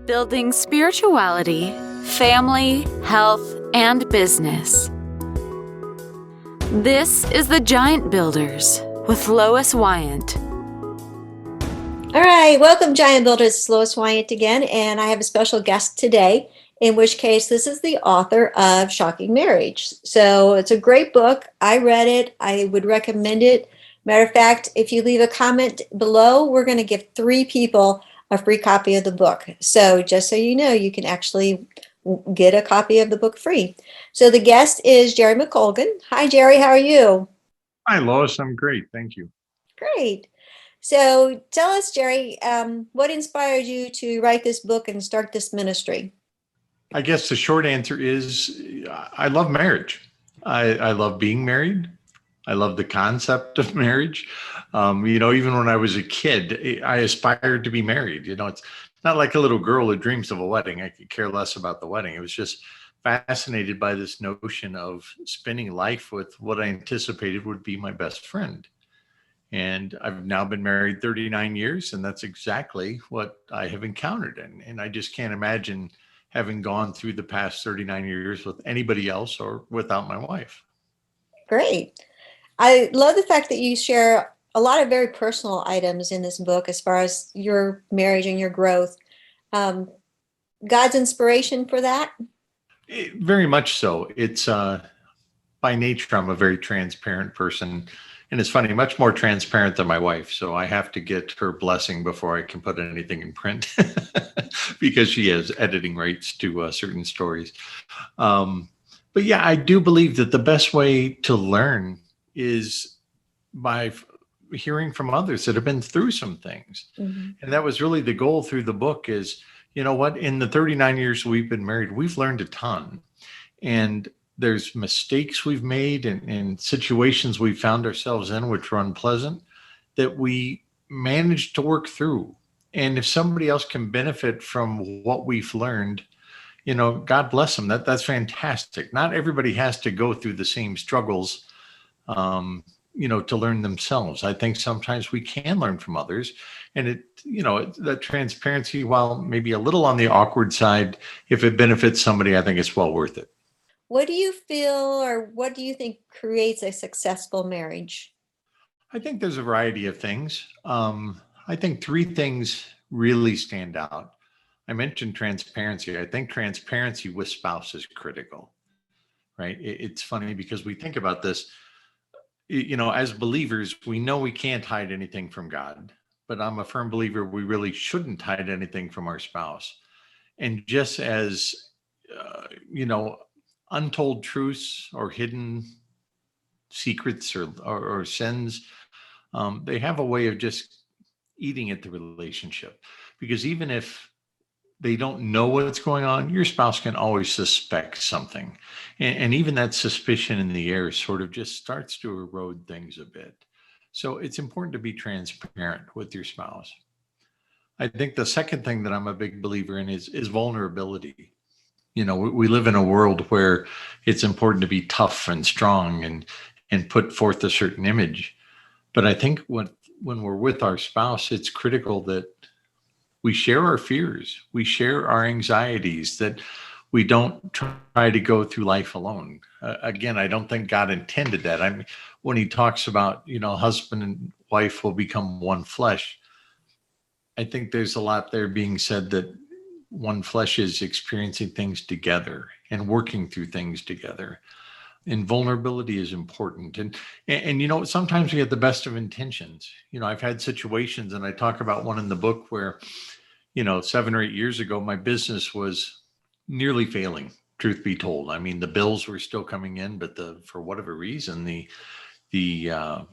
Building spirituality, family, health, and business. This is the Giant Builders with Lois Wyant. All right, welcome Giant Builders. It's Lois Wyant again, and I have a special guest today, in which case this is the author of Shocking Marriage. So it's a great book. I read it. I would recommend it. Matter of fact, if you leave a comment below, we're going to give 3 people a free copy of the book. So just so you know, you can actually get a copy of the book free. So the guest is Jerry McColgin. Hi, Jerry. How are you? Hi, Lois. I'm great. Thank you. Great. So tell us, Jerry, what inspired you to write this book and start this ministry? I guess the short answer is I love marriage. I love being married. I love the concept of marriage. Even when I was a kid, I aspired to be married. It's not like a little girl who dreams of a wedding. I could care less about the wedding. It was just fascinated by this notion of spending life with what I anticipated would be my best friend. And I've now been married 39 years, and that's exactly what I have encountered. And I just can't imagine having gone through the past 39 years with anybody else or without my wife. Great. I love the fact that you share a lot of very personal items in this book as far as your marriage and your growth. God's inspiration for that? Very much so. It's by nature, I'm a very transparent person. And it's funny, much more transparent than my wife. So I have to get her blessing before I can put anything in print because she has editing rights to certain stories. But yeah, I do believe that the best way to learn is by hearing from others that have been through some things. Mm-hmm. And that was really the goal through the book is, you know what, in the 39 years we've been married, we've learned a ton. And there's mistakes we've made and situations we found ourselves in which were unpleasant that we managed to work through. And if somebody else can benefit from what we've learned, God bless them. That's fantastic. Not everybody has to go through the same struggles, to learn themselves. I think sometimes we can learn from others. And that transparency, while maybe a little on the awkward side, if it benefits somebody, I think it's well worth it. What do you feel, or what do you think creates a successful marriage? I think there's a variety of things. I think 3 things really stand out. I mentioned transparency. I think transparency with spouse is critical, right? It's funny because we think about this, as believers, we know we can't hide anything from God, but I'm a firm believer we really shouldn't hide anything from our spouse. And just as, untold truths or hidden secrets or sins, they have a way of just eating at the relationship. Because even if they don't know what's going on, your spouse can always suspect something. And even that suspicion in the air sort of just starts to erode things a bit. So it's important to be transparent with your spouse. I think the second thing that I'm a big believer in is vulnerability. We live in a world where it's important to be tough and strong and put forth a certain image. But I think when we're with our spouse, it's critical that we share our fears, we share our anxieties, that we don't try to go through life alone. Again, I don't think God intended that. I mean, when he talks about, husband and wife will become one flesh, I think there's a lot there being said that one flesh is experiencing things together and working through things together. And vulnerability is important. And sometimes we have the best of intentions. I've had situations, and I talk about one in the book where, 7 or 8 years ago, my business was nearly failing, truth be told. I mean, the bills were still coming in, but for whatever reason, the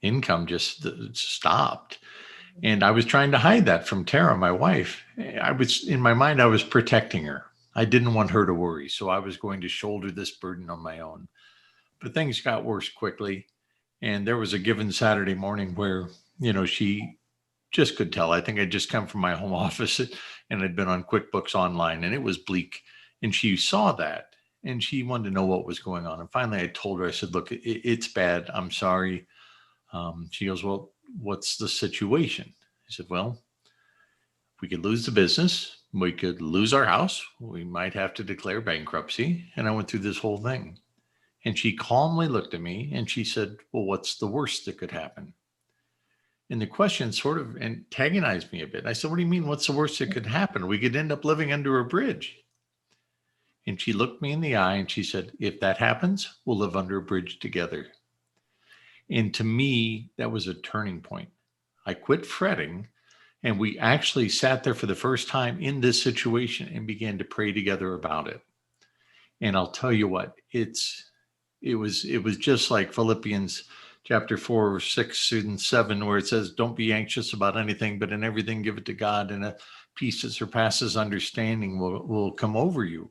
income just stopped. And I was trying to hide that from Tara, my wife. In my mind, I was protecting her. I didn't want her to worry. So I was going to shoulder this burden on my own. But things got worse quickly. And there was a given Saturday morning where, she just could tell. I think I'd just come from my home office and I'd been on QuickBooks Online, and it was bleak. And she saw that and she wanted to know what was going on. And finally I told her, I said, look, it's bad. I'm sorry. She goes, well, what's the situation? I said, well, we could lose the business. We could lose our house. We might have to declare bankruptcy. And I went through this whole thing. And she calmly looked at me and she said, well, what's the worst that could happen? And the question sort of antagonized me a bit. I said, what do you mean? What's the worst that could happen? We could end up living under a bridge. And she looked me in the eye and she said, if that happens, we'll live under a bridge together. And to me, that was a turning point. I quit fretting and we actually sat there for the first time in this situation and began to pray together about it. And I'll tell you what, it was just like Philippians chapter 4, 6, and 7, where it says, don't be anxious about anything, but in everything give it to God, and a peace that surpasses understanding will come over you.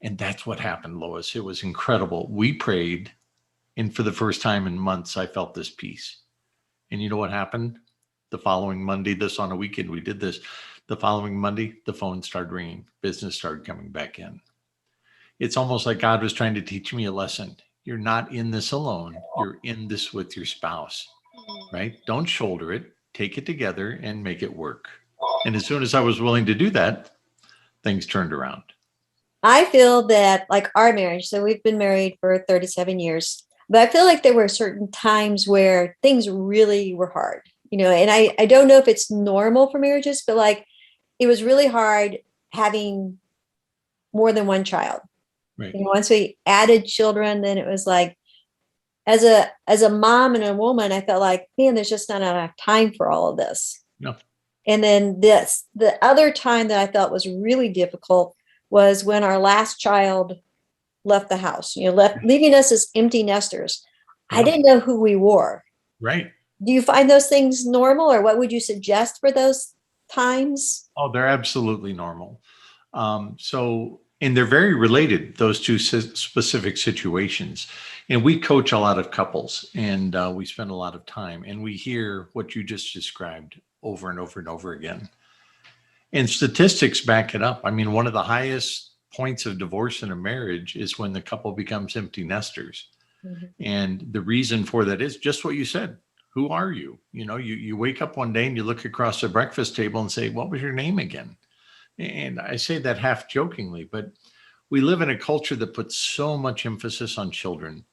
And that's what happened, Lois. It was incredible. We prayed, and for the first time in months, I felt this peace. And you know what happened? The following Monday, this on a weekend, we did this. The following Monday, the phone started ringing. Business started coming back in. It's almost like God was trying to teach me a lesson. You're not in this alone. You're in this with your spouse, right? Don't shoulder it. Take it together and make it work. And as soon as I was willing to do that, things turned around. I feel that like our marriage, so we've been married for 37 years, but I feel like there were certain times where things really were hard, and I don't know if it's normal for marriages, but like it was really hard having more than one child. Right. Once we added children, then it was like, as a mom and a woman, I felt like, man, there's just not enough time for all of this. No. And then the other time that I felt was really difficult was when our last child left the house, leaving us as empty nesters. Yeah. I didn't know who we were. Right. Do you find those things normal, or what would you suggest for those times? Oh, they're absolutely normal. And they're very related, those two specific situations. And we coach a lot of couples, and we spend a lot of time, and we hear what you just described over and over and over again. And statistics back it up. I mean, one of the highest points of divorce in a marriage is when the couple becomes empty nesters. Mm-hmm. And the reason for that is just what you said. Who are you? You wake up one day and you look across the breakfast table and say, what was your name again? And I say that half jokingly, but we live in a culture that puts so much emphasis on children,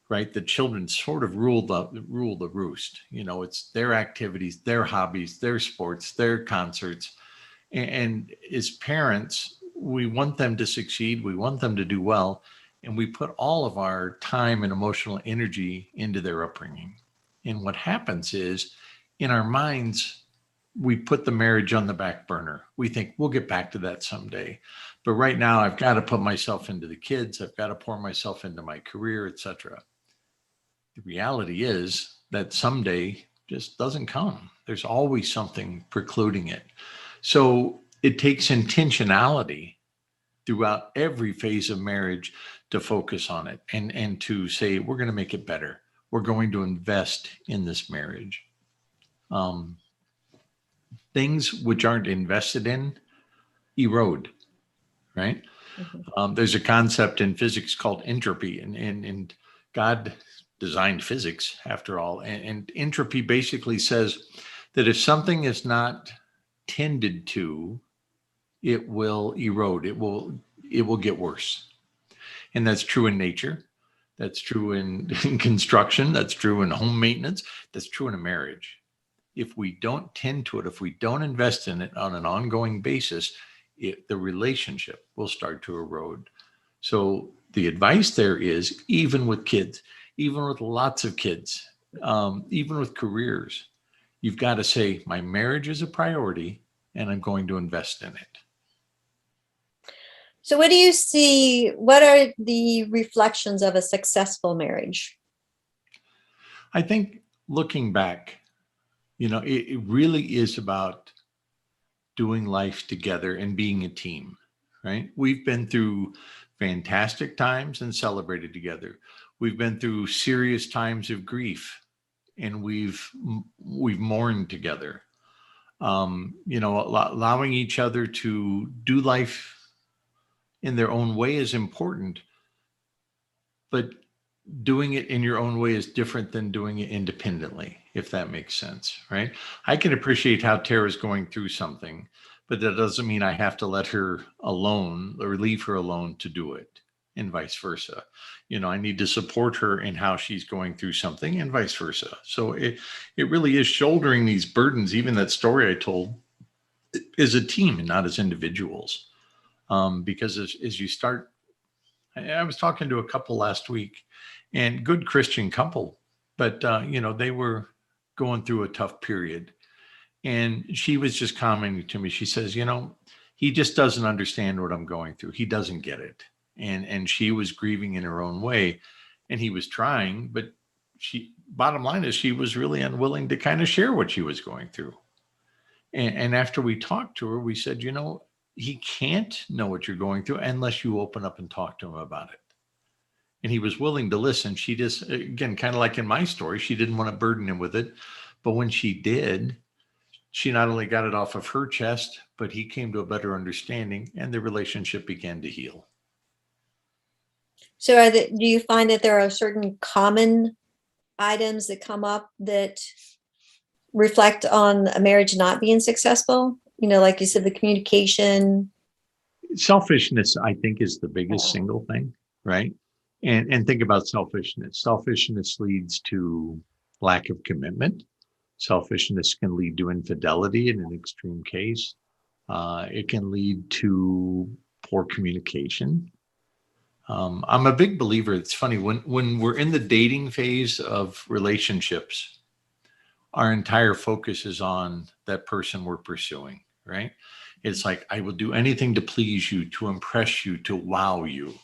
right? The children sort of rule the roost. It's their activities, their hobbies, their sports, their concerts. And as parents, we want them to succeed. We want them to do well. And we put all of our time and emotional energy into their upbringing. And what happens is, in our minds, we put the marriage on the back burner. We think we'll get back to that someday. But right now I've got to put myself into the kids. I've got to pour myself into my career, etc. The reality is that someday just doesn't come. There's always something precluding it. So it takes intentionality throughout every phase of marriage to focus on it and to say, we're going to make it better. We're going to invest in this marriage. Things which aren't invested in erode, right? Mm-hmm. There's a concept in physics called entropy, and God designed physics after all. And entropy basically says that if something is not tended to, it will erode. It will get worse. And that's true in nature. That's true in construction. That's true in home maintenance. That's true in a marriage. If we don't tend to it, if we don't invest in it on an ongoing basis, the relationship will start to erode. So the advice there is, even with kids, even with lots of kids, even with careers, you've got to say, my marriage is a priority and I'm going to invest in it. So what do you see? What are the reflections of a successful marriage? I think looking back, it really is about doing life together and being a team, right? We've been through fantastic times and celebrated together. We've been through serious times of grief and we've mourned together. Allowing each other to do life in their own way is important, but doing it in your own way is different than doing it independently, if that makes sense, right? I can appreciate how Tara's going through something, but that doesn't mean I have to let her alone or leave her alone to do it, and vice versa. I need to support her in how she's going through something, and vice versa. So it really is shouldering these burdens. Even that story I told is a team and not as individuals. Because as you start, I was talking to a couple last week, and good Christian couple, but they were going through a tough period. And she was just commenting to me. She says, he just doesn't understand what I'm going through. He doesn't get it. And she was grieving in her own way, and he was trying, but bottom line is she was really unwilling to kind of share what she was going through. And after we talked to her, we said, he can't know what you're going through unless you open up and talk to him about it. And he was willing to listen. She just, again, kind of like in my story, she didn't want to burden him with it. But when she did, she not only got it off of her chest, but he came to a better understanding, and the relationship began to heal. So do you find that there are certain common items that come up that reflect on a marriage not being successful? Like you said, the communication. Selfishness, I think, is the biggest single thing, right? And think about selfishness. Selfishness leads to lack of commitment. Selfishness can lead to infidelity in an extreme case. It can lead to poor communication. I'm a big believer. It's funny, when we're in the dating phase of relationships, our entire focus is on that person we're pursuing, right? It's like, I will do anything to please you, to impress you, to wow you.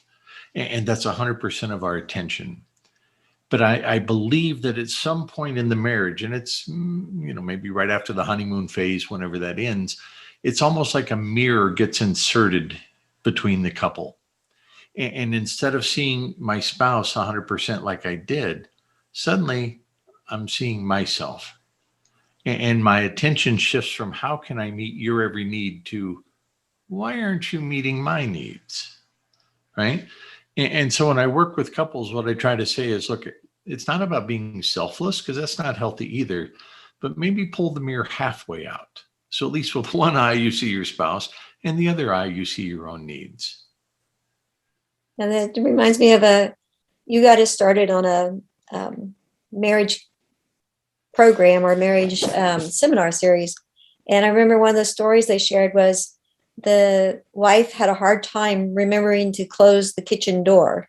And that's 100% of our attention. But I believe that at some point in the marriage, and it's, maybe right after the honeymoon phase, whenever that ends, it's almost like a mirror gets inserted between the couple. And instead of seeing my spouse 100% like I did, suddenly I'm seeing myself. And my attention shifts from how can I meet your every need to why aren't you meeting my needs? Right. And so when I work with couples, what I try to say is, look, it's not about being selfless, because that's not healthy either, but maybe pull the mirror halfway out. So at least with one eye, you see your spouse, and the other eye, you see your own needs. And that reminds me of you got us started on a marriage program or marriage seminar series. And I remember one of the stories they shared was the wife had a hard time remembering to close the kitchen door.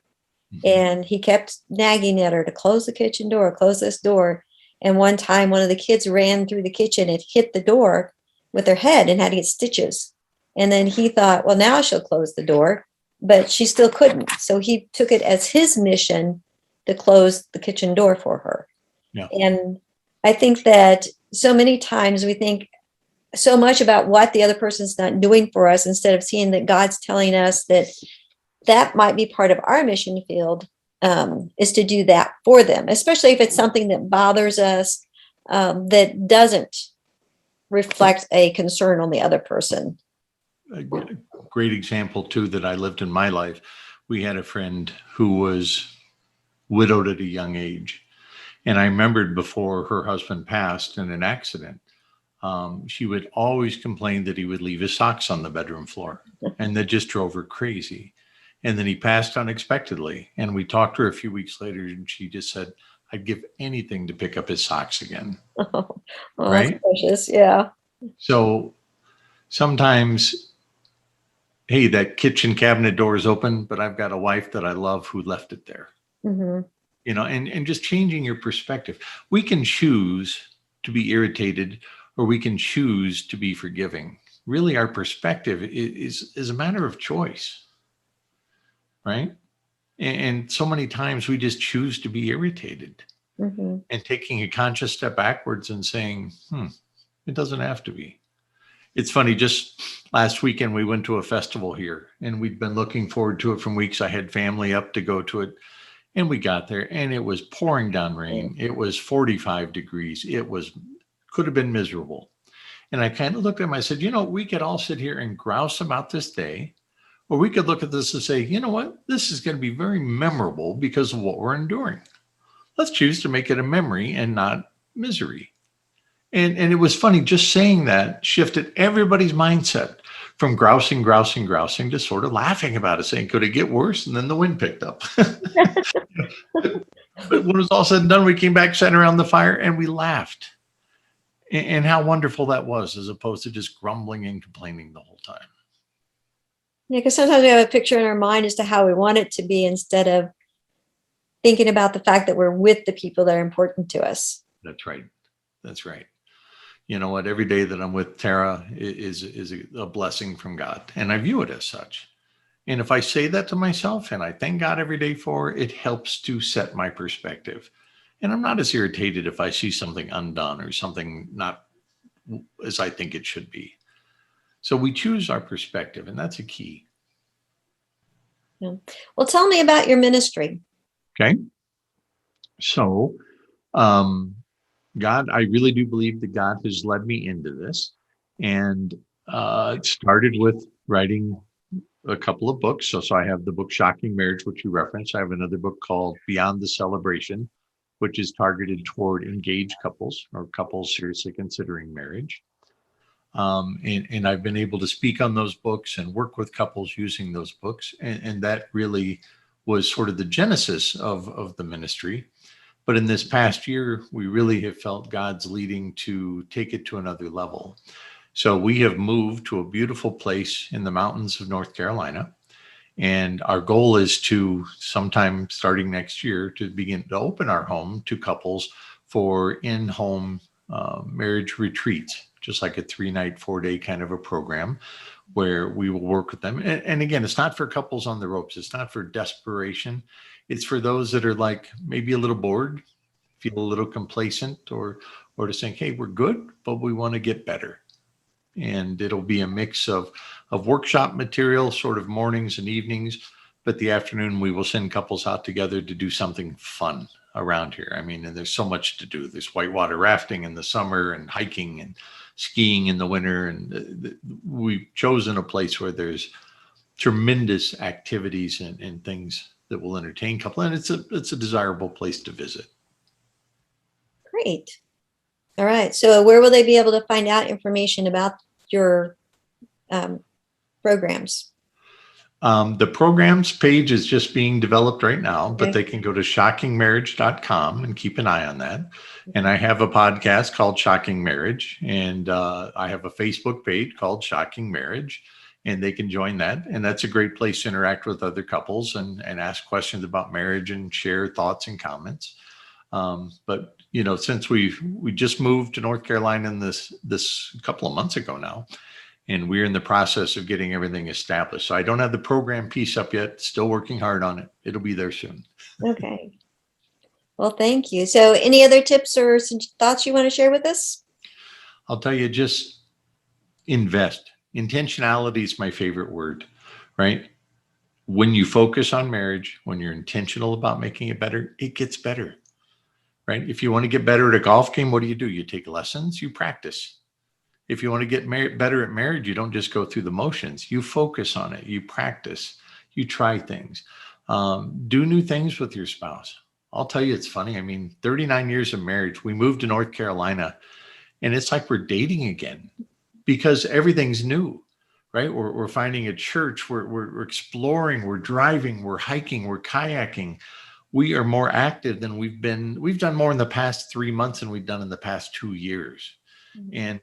Mm-hmm. And he kept nagging at her to close the kitchen door, close this door. And one time, one of the kids ran through the kitchen and hit the door with her head and had to get stitches. And then he thought, well, now she'll close the door, but she still couldn't. So he took it as his mission to close the kitchen door for her. Yeah. And I think that so many times we think so much about what the other person's not doing for us, instead of seeing that God's telling us that might be part of our mission field, is to do that for them, especially if it's something that bothers us, that doesn't reflect a concern on the other person. A great example, too, that I lived in my life. We had a friend who was widowed at a young age. And I remembered before her husband passed in an accident, she would always complain that he would leave his socks on the bedroom floor, and that just drove her crazy. And then he passed unexpectedly. And we talked to her a few weeks later, and she just said, I'd give anything to pick up his socks again. Oh, right? That's precious. Yeah. So sometimes, hey, that kitchen cabinet door is open, but I've got a wife that I love who left it there. Mm-hmm. And just changing your perspective. We can choose to be irritated, or we can choose to be forgiving. Really, our perspective is a matter of choice, right? And so many times we just choose to be irritated, mm-hmm. and taking a conscious step backwards and saying, it doesn't have to be. It's funny, just last weekend we went to a festival here, and we'd been looking forward to it from weeks. I had family up to go to it. And we got there, and it was pouring down rain. It was 45 degrees. Could have been miserable. And I kind of looked at him. I said, we could all sit here and grouse about this day, or we could look at this and say, you know what? This is going to be very memorable because of what we're enduring. Let's choose to make it a memory and not misery. And it was funny, just saying that shifted everybody's mindset from grousing to sort of laughing about it, saying, could it get worse? And then the wind picked up. But when it was all said and done, we came back, sat around the fire, and we laughed. And how wonderful that was, as opposed to just grumbling and complaining the whole time. Yeah, because sometimes we have a picture in our mind as to how we want it to be instead of thinking about the fact that we're with the people that are important to us. That's right. That's right. You know what? Every day that I'm with Tara is a blessing from God, and I view it as such. And if I say that to myself and I thank God every day for it, it helps to set my perspective. And I'm not as irritated if I see something undone or something not as I think it should be. So we choose our perspective, and that's a key. Yeah. Well, tell me about your ministry. Okay. So, God, I really do believe that God has led me into this. And it started with writing a couple of books. So I have the book Shocking Marriage, which you referenced. I have another book called Beyond the Celebration, which is targeted toward engaged couples or couples seriously considering marriage. And I've been able to speak on those books and work with couples using those books. And that really was sort of the genesis of the ministry. But in this past year, we really have felt God's leading to take it to another level. So we have moved to a beautiful place in the mountains of North Carolina. And our goal is to sometime starting next year to begin to open our home to couples for in-home marriage retreats, just like a 3-night, 4-day kind of a program where we will work with them. And again, it's not for couples on the ropes. It's not for desperation. It's for those that are like maybe a little bored, feel a little complacent, or to saying, hey, we're good, but we want to get better. And it'll be a mix of workshop material, sort of mornings and evenings, but the afternoon we will send couples out together to do something fun around here. I mean, and there's so much to do. There's whitewater rafting in the summer and hiking and skiing in the winter. And we've chosen a place where there's tremendous activities and things that will entertain couples. And it's a desirable place to visit. Great. All right. So where will they be able to find out information about your programs? The programs page is just being developed right now, but Okay. they can go to shockingmarriage.com and keep an eye on that. And I have a podcast called Shocking Marriage, and I have a Facebook page called Shocking Marriage, and they can join that. And that's a great place to interact with other couples and ask questions about marriage and share thoughts and comments. But you know, since we just moved to North Carolina in this couple of months ago now, and we're in the process of getting everything established. So I don't have the program piece up yet, still working hard on it. It'll be there soon. Okay. Well, thank you. So any other tips or thoughts you want to share with us? I'll tell you, just invest. Intentionality is my favorite word, right? When you focus on marriage, when you're intentional about making it better, it gets better. Right? If you want to get better at a golf game, what do? You take lessons, you practice. If you want to get better at marriage, you don't just go through the motions. You focus on it, you practice, you try things. Do new things with your spouse. I'll tell you, it's funny. I mean, 39 years of marriage, we moved to North Carolina, and it's like we're dating again because everything's new, right? We're finding a church, we're exploring, we're driving, we're hiking, we're kayaking. We are more active than we've been. We've done more in the past 3 months than we've done in the past 2 years. Mm-hmm. And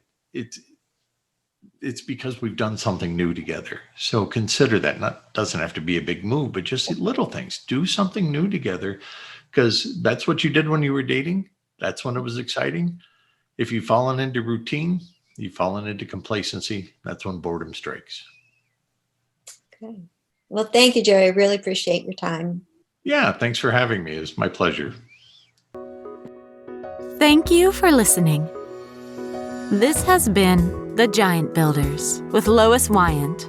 it's because we've done something new together. So consider that. Doesn't have to be a big move, but just little things. Do something new together, because that's what you did when you were dating. That's when it was exciting. If you've fallen into routine, you've fallen into complacency. That's when boredom strikes. Okay. Well, thank you, Jerry. I really appreciate your time. Yeah, thanks for having me. It's my pleasure. Thank you for listening. This has been The Giant Builders with Lois Wyant.